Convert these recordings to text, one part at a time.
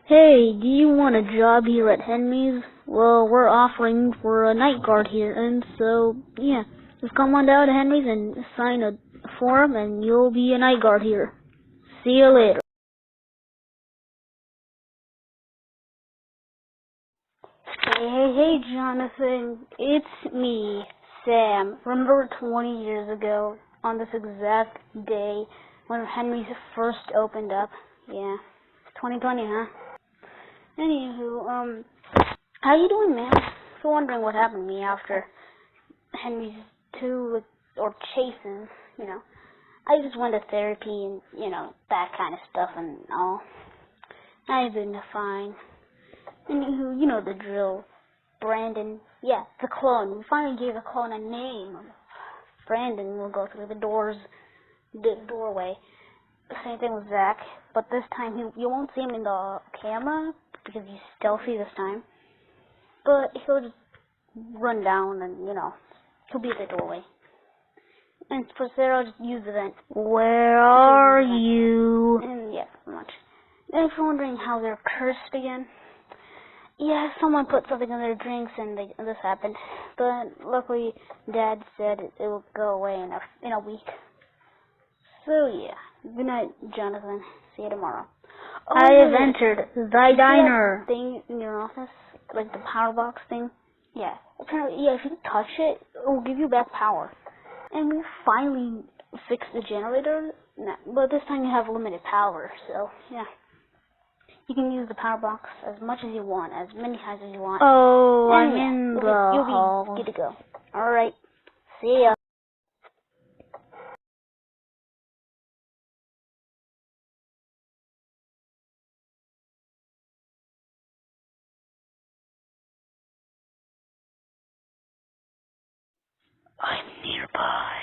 Hey, do you want a job here at Henry's? Well, we're offering for a night guard here, and so, yeah, just come on down to Henry's and sign a form, and you'll be a night guard here. See you later. Hey, Jonathan, it's me, Sam. Remember 20 years ago, on this exact day, when Henry's first opened up? Yeah, 2020, huh? Anywho, how you doing, man? So wondering what happened to me after Henry's two or chases, I just went to therapy and, that kind of stuff and all. I've been fine. Anywho, you know the drill. Brandon, yeah, the clone. We finally gave the clone a name. Brandon will go through the doorway. Same thing with Zach, but this time you won't see him in the camera because he's stealthy this time. But he'll just run down and, he'll be at the doorway. And for Sarah, I'll just use the vent. Where are you? And yeah, pretty much. And if you're wondering how they're cursed again, yeah, someone put something in their drinks and this happened. But luckily, Dad said it will go away in a week. So yeah, good night, Jonathan. See you tomorrow. Oh, I have entered thy diner. Thing in your office, like the power box thing. Yeah, apparently, if you touch it, it will give you back power. And we finally fixed the generator, but this time you have limited power. So yeah, you can use the power box as much as you want, as many times as you want. Oh, and I'm in the hall. You'll be good to go. All right, see ya. I'm nearby.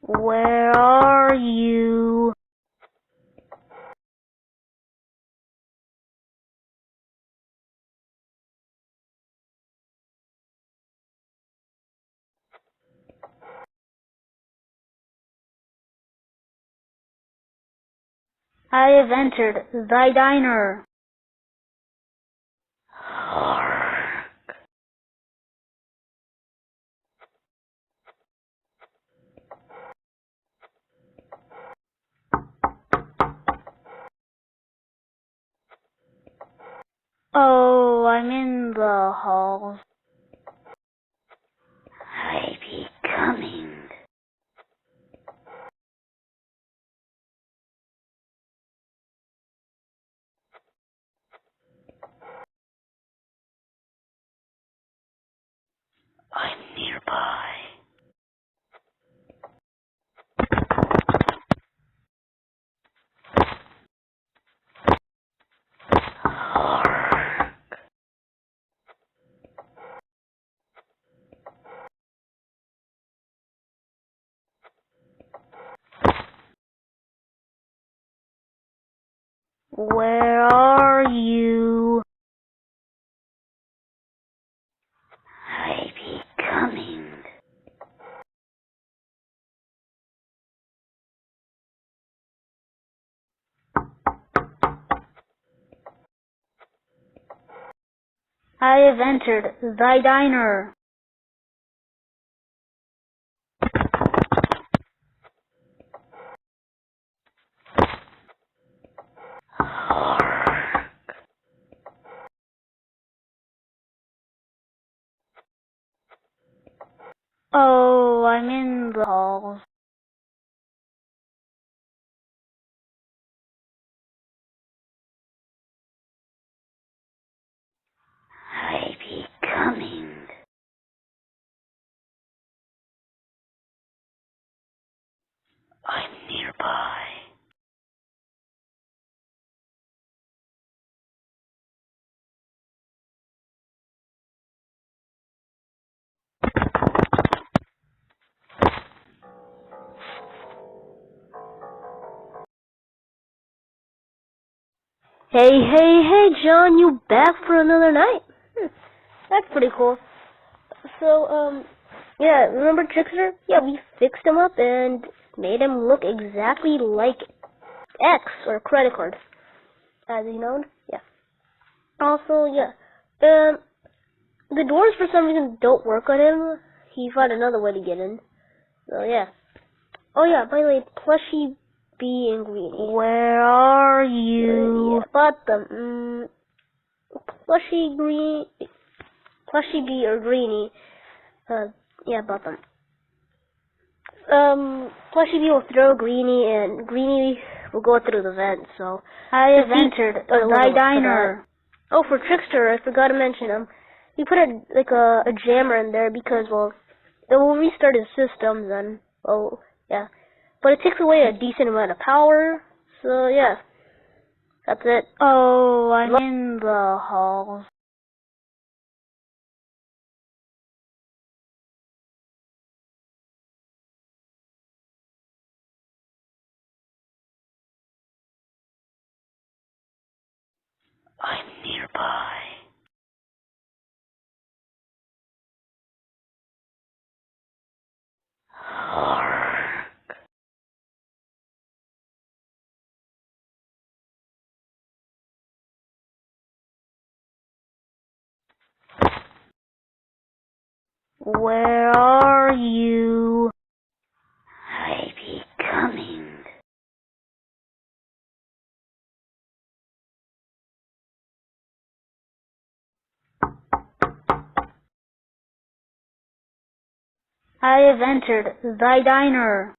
Where are you? I have entered thy diner. Oh, I'm in the halls. I be coming. I'm nearby. Where are you? I be coming. I have entered thy diner. Oh, I'm in the halls. I be coming. I'm nearby. Hey, John, you back for another night? That's pretty cool. So, yeah, remember Trickster? Yeah, we fixed him up and made him look exactly like X, or credit card, as he known. Yeah. Also, yeah, the doors for some reason don't work on him. He found another way to get in. So, yeah. Oh, yeah, by the way, Plushy Bee and Greenie. Where are you? Yeah, bought them. Plushy Bee or Greenie. Yeah, bought them. Plushy Bee will throw Greenie, and Greenie will go through the vent, so. I have entered the diner. Oh, for Trickster, I forgot to mention, we put a jammer in there because, well, it will restart his systems, and, well, yeah. But it takes away a decent amount of power, so, yeah. That's it. Oh, I'm in the halls. I'm nearby. Where are you? I be coming. I have entered thy diner.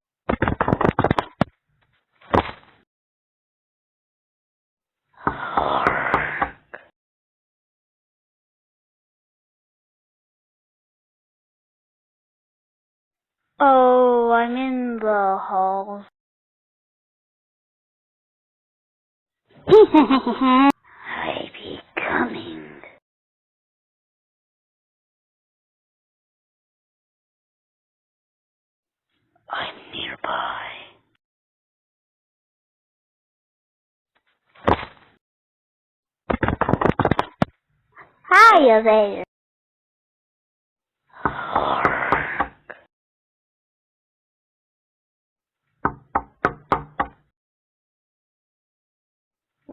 Oh, I'm in the halls. I be coming. I'm nearby. Hiya there.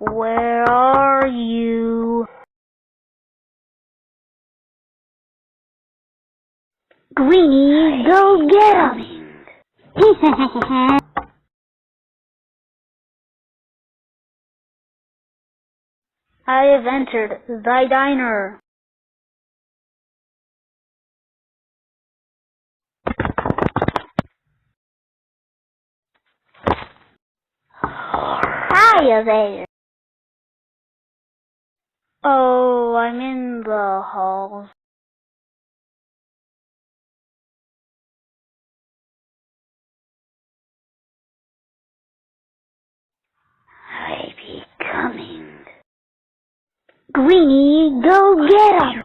Where are you? Greenie, go get him! I have entered thy diner. Hiya there. Oh, I'm in the halls. I be coming. Greenie, go get him!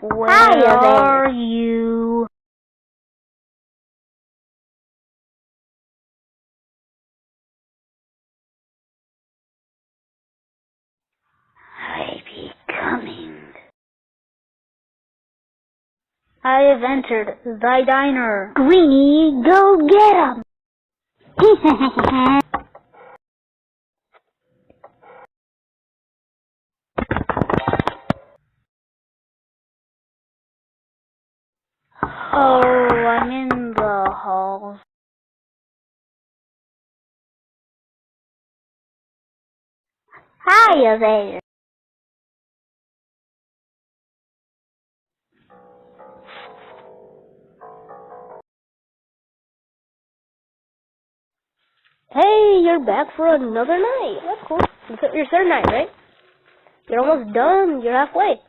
Where are you? I be coming. I have entered thy diner. Greenie, go get him! Oh, I'm in the halls. Hiya there. Hey, you're back for another night. That's cool. Your third night, right? You're almost done. You're halfway.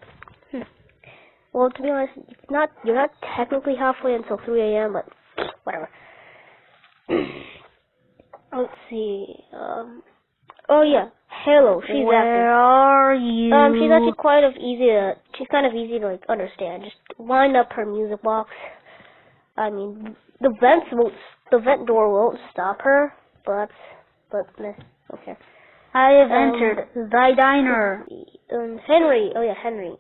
Well, to be honest, you're not technically halfway until 3 a.m., but whatever. let's see. Oh yeah, Halo. She's Where active. are you? She's actually she's kind of easy to like understand. Just wind up her music box. I mean, the vent door won't stop her, but meh, okay. I have entered thy diner. Henry. Oh yeah, Henry.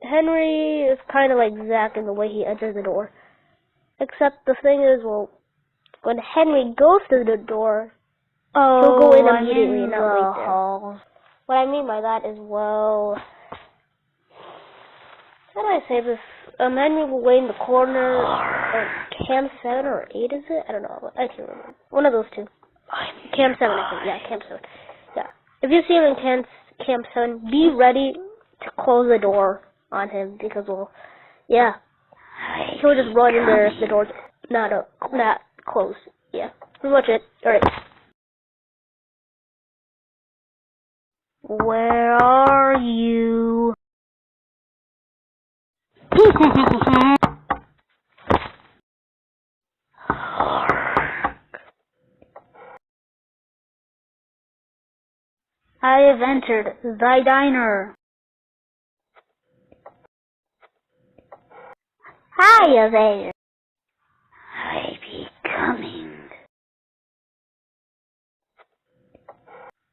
Henry is kind of like Zach in the way he enters the door. Except the thing is, well, when Henry goes to the door, he'll go in immediately and not wait there. What I mean by that is, well, how do I say this? Henry will wait in the corner of Cam 7 or 8, is it? I don't know. I can't remember. One of those two. Cam 7, I think. Yeah, Cam 7. Yeah. If you see him in Cam 7, be ready to close the door on him because, well, yeah, he'll just run in there if the door's not closed. Yeah, pretty much it. Alright. Where are you? I have entered thy diner. Hiya there. I be coming.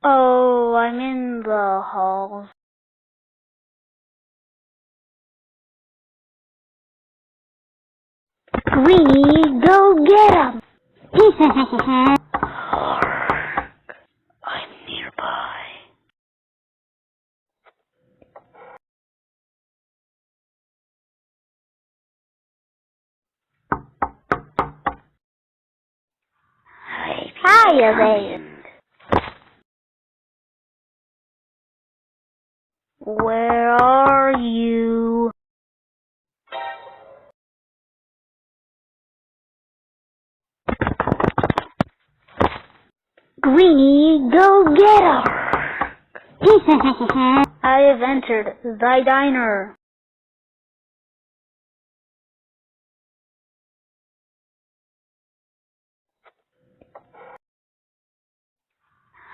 Oh, I'm in the halls. Greenie, go get 'em! I'm nearby. Hiya there. Where are you? Greenie, go get 'em! I have entered thy diner.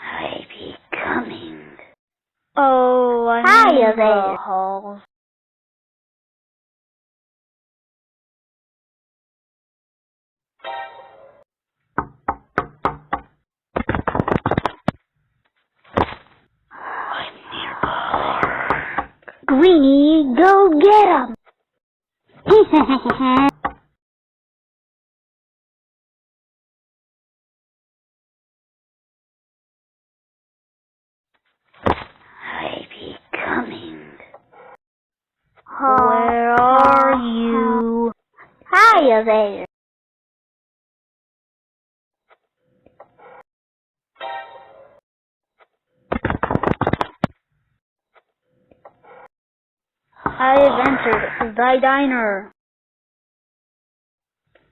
I be coming. Oh, I'm in the halls. I'm nearby. Greenie, go get 'em! I be coming. Where are you? Hiya there. I have entered thy diner.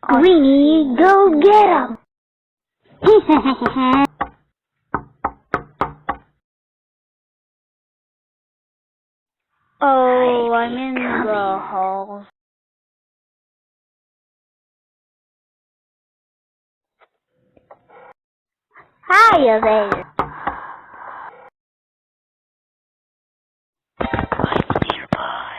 Greenie, go get 'em! Oh, I'm in the halls. Hiya there. I'm nearby.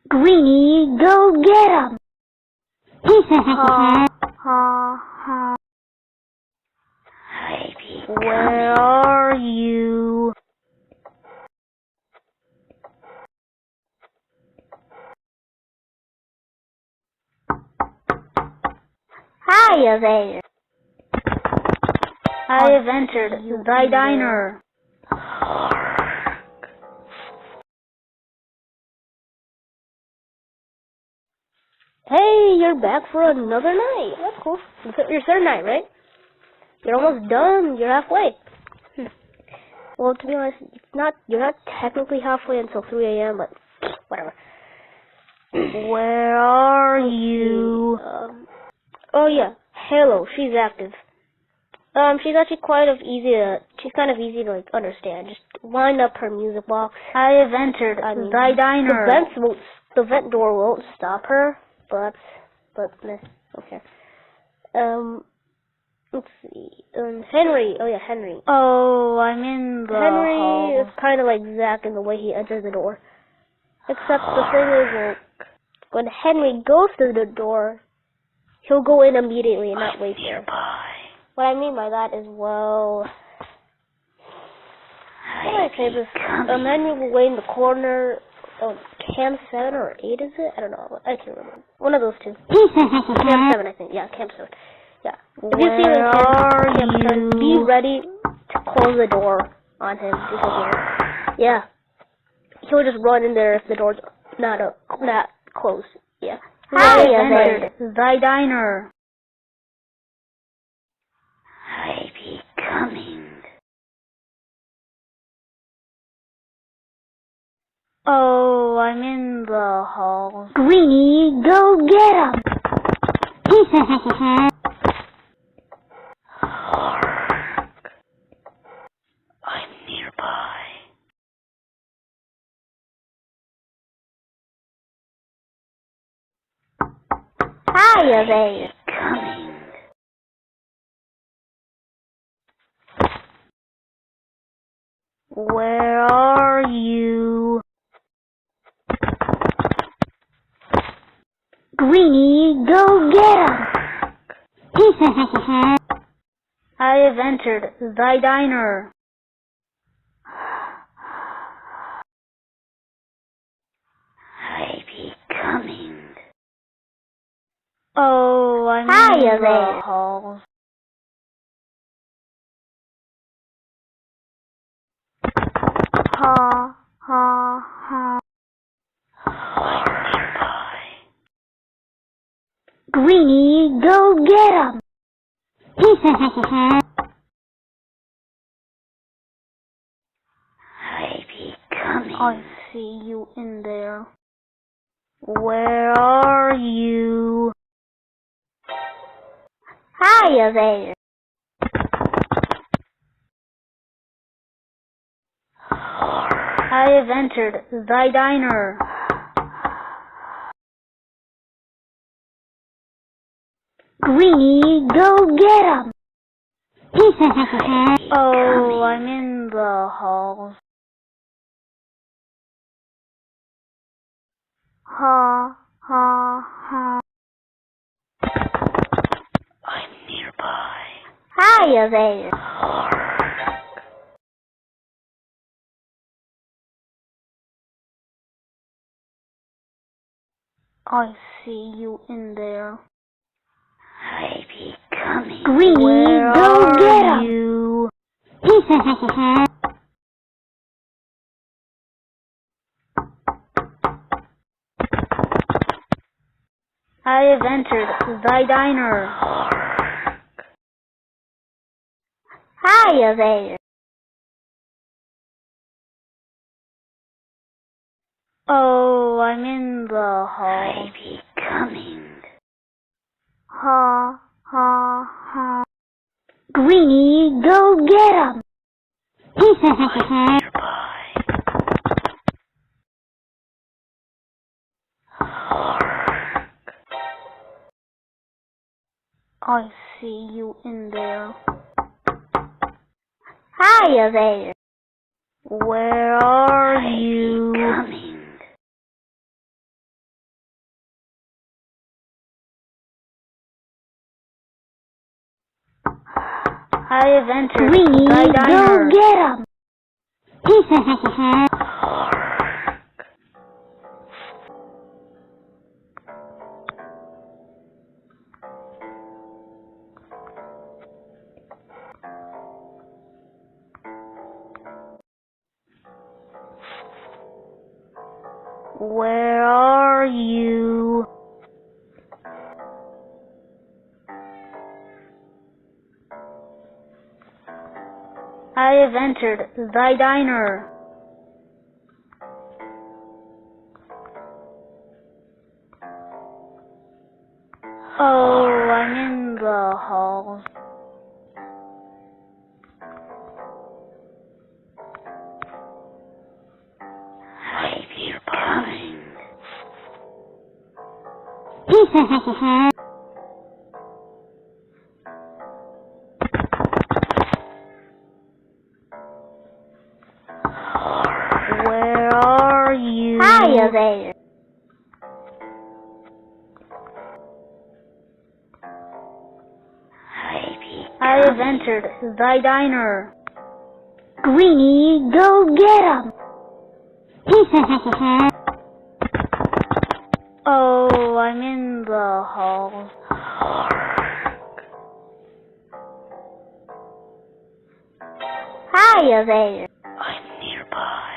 Greenie, go get 'em! Where are you? Hiya there. I have entered thy diner. Hey, you're back for another night. That's cool. Your third night, right? You're almost done. You're halfway. Well, to be honest, you're not technically halfway until 3 a.m., but whatever. Where are you? Oh yeah, Halo. She's active. She's actually she's kind of easy to like understand. Just line up her music box. I have entered thy diner. The vent door won't stop her, but okay. Let's see. Henry. Oh yeah, Henry. Oh, I'm in the Henry hall. is kind of like Zach in the way he enters the door. Except the thing is, when Henry goes to the door, he'll go in immediately and not wait there. What I mean by that is, well, how do I say this? Henry will wait in the corner. Oh, Cam 7 or 8 is it? I don't know. I can't remember. One of those two. Cam 7, I think. Yeah, Cam 7. Yeah. If you see him in Cam 7, be ready to close the door on him because yeah, he'll just run in there if the door's not closed. Yeah. I have entered thy diner. I be coming. Oh, I'm in the hall. Greenie, go get 'em! I'm nearby. Hiya there. Coming. Where are you? Greenie, go get 'em! I have entered thy diner. I be coming. Oh, I'm in the hall. Ha, ha, ha. I'm nearby. Greenie, go get 'em! I be coming. I see you in there. Where are you? Hiya there. I have entered thy diner. Greenie, go get 'em! Oh, I'm in the hall. Ha, ha, ha. I'm nearby. Hiya there. I see you in there. I be coming. Greenie, go get 'em! You? I have entered thy diner. Hiya there. Oh, I'm in the hall. I be coming. Ha, ha, ha. Greenie, go get 'em! I'm nearby. I see you in there. Hiya there. Where are you? Coming. I have entered Greenie, thy diner. Go get 'em! Where are you? I have entered thy diner. Oh, I'm in the hall. Where are you? Hiya there. I have entered thy diner. Greenie, go get 'em. Oh, I'm in the hall. Hiya there. I'm nearby.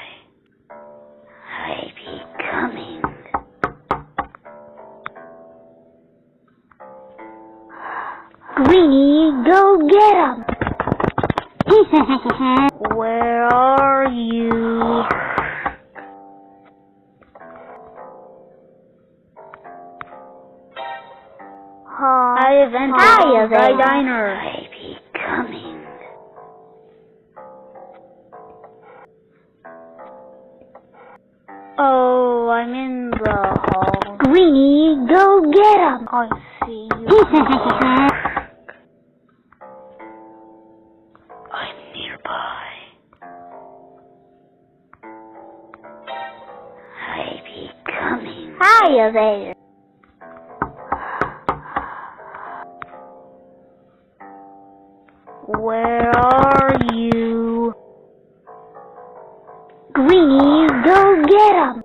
I be coming. Greenie, go get 'em. Where are you? I have entered thy diner. I be coming. Oh, I'm in the hall. Greenie, go get 'em. I see you. I'm nearby. I be coming. Hiya there. Where are you? Greenie, go get 'em.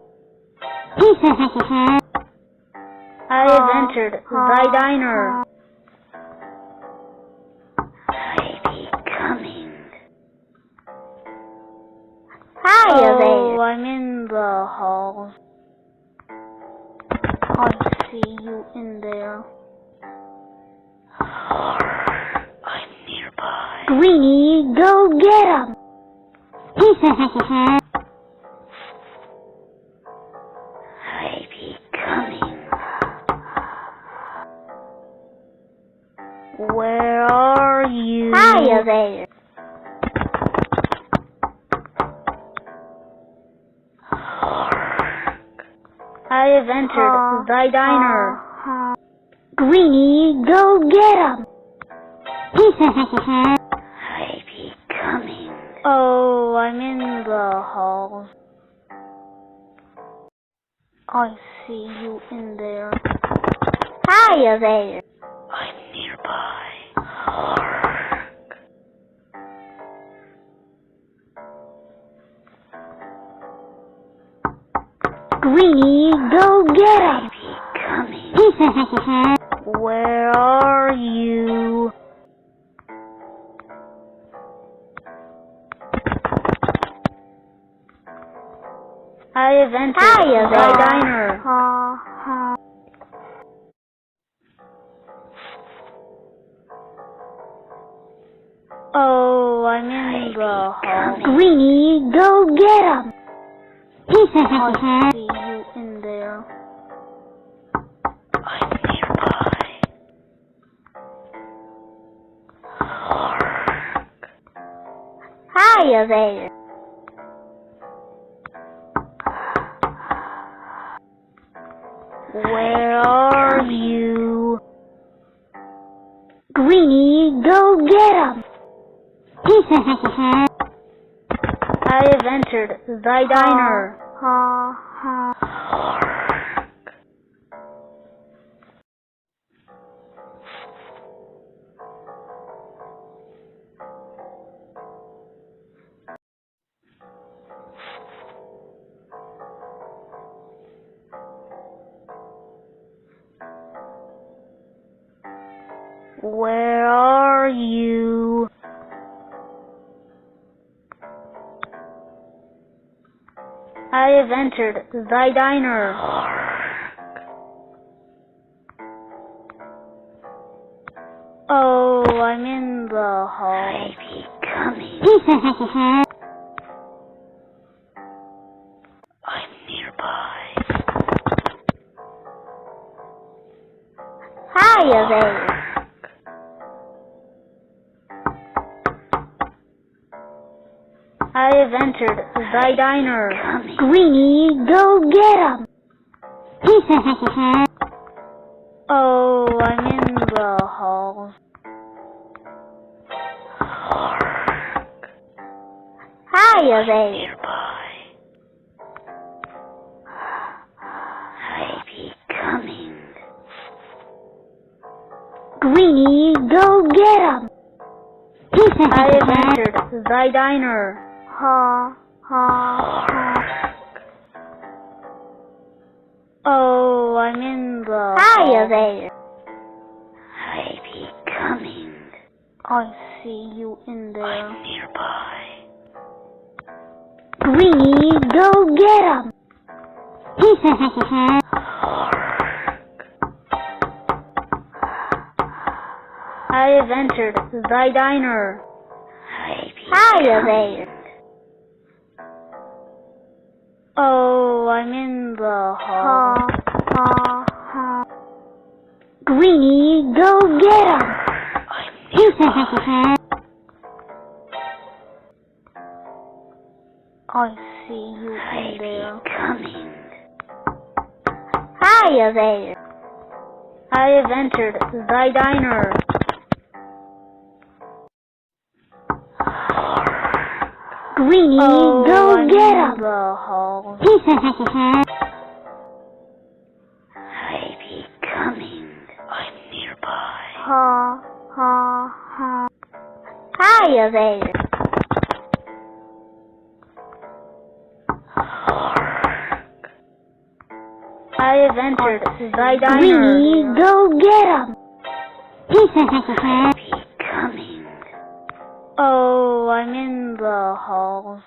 I have entered thy diner. I be coming. Hiya Oh, there. I'm in the hall. I see you in there. I'm nearby. Greenie, go get 'em. I be coming. Where are you? Hiya there. I have entered thy diner. Greenie, go get 'em. I be coming. Oh, I'm in the hall. I see you in there. Hiya there. I'm nearby. Greenie, go get 'em. I be coming. Where are you? I have entered thy diner. Oh, I'm in the hall. Greenie, go get 'em. I see you in there. I'm nearby. Hiya there. Where are you? Greenie, go get 'em. I have entered thy diner. Where are you? I have entered thy diner. Oh, I'm in the hall. I be coming. I'm nearby. Hiya there. I have entered thy diner. Greenie, go get 'em. I'm in the halls. Hiya there. Nearby. I be coming. Greenie, go get 'em! I have entered thy diner. Ha, ha, ha. Oh, I'm in the Hiya halls. there. I be coming. I see you in there. I'm nearby. Greenie, go get 'em! I have entered thy diner. I be Hiya coming. there. Oh, I'm in the Ha, halls. ha, ha. Greenie, go get 'em! I'm nearby. I see you I in be there. coming. Hiya there. I have entered thy diner. Greenie, Oh, go I'm get in 'em! the halls. I be coming. I'm nearby. Ha, ha, ha. Hiya there. I have entered thy diner. Greenie, go get 'em! I be coming. Oh, I'm in the halls.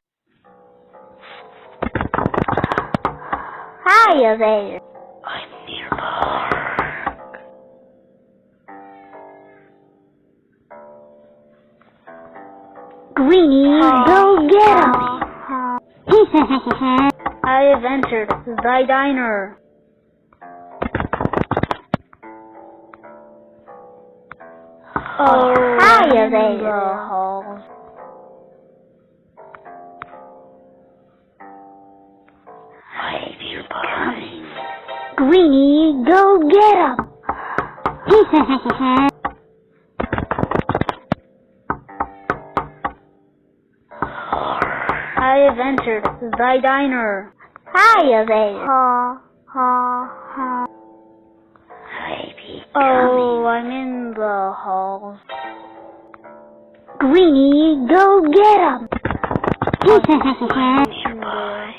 Hiya there. I'm nearby. Greenie, go get 'em! Ha. I have entered thy diner. Oh, Hiya I'm in there. the halls. I be coming. Greenie, go get 'em! I have entered thy diner. Hiya there. Ha, ha, ha. I be Oh, coming. I'm in the halls. Greenie, go get 'em! Nearby.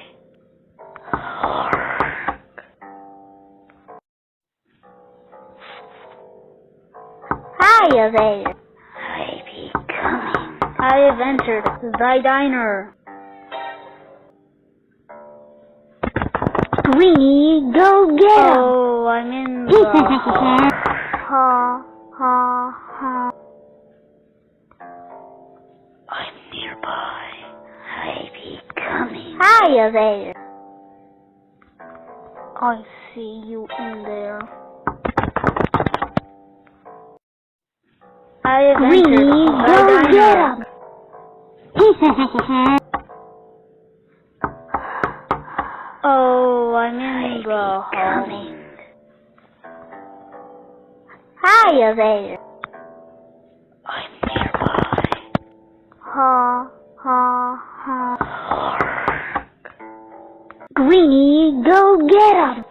Hiya there. I be coming. I have entered thy diner. Greenie, go get 'em! Oh, I'm in the halls. Ha, ha, ha. I'm nearby. I be coming. Hiya there. I see you in there. I have entered Greenie, thy go get diner. 'em! Oh, I'm in I the be halls. coming. Hiya there. I'm nearby. Ha, ha, ha. Greenie, go get 'em!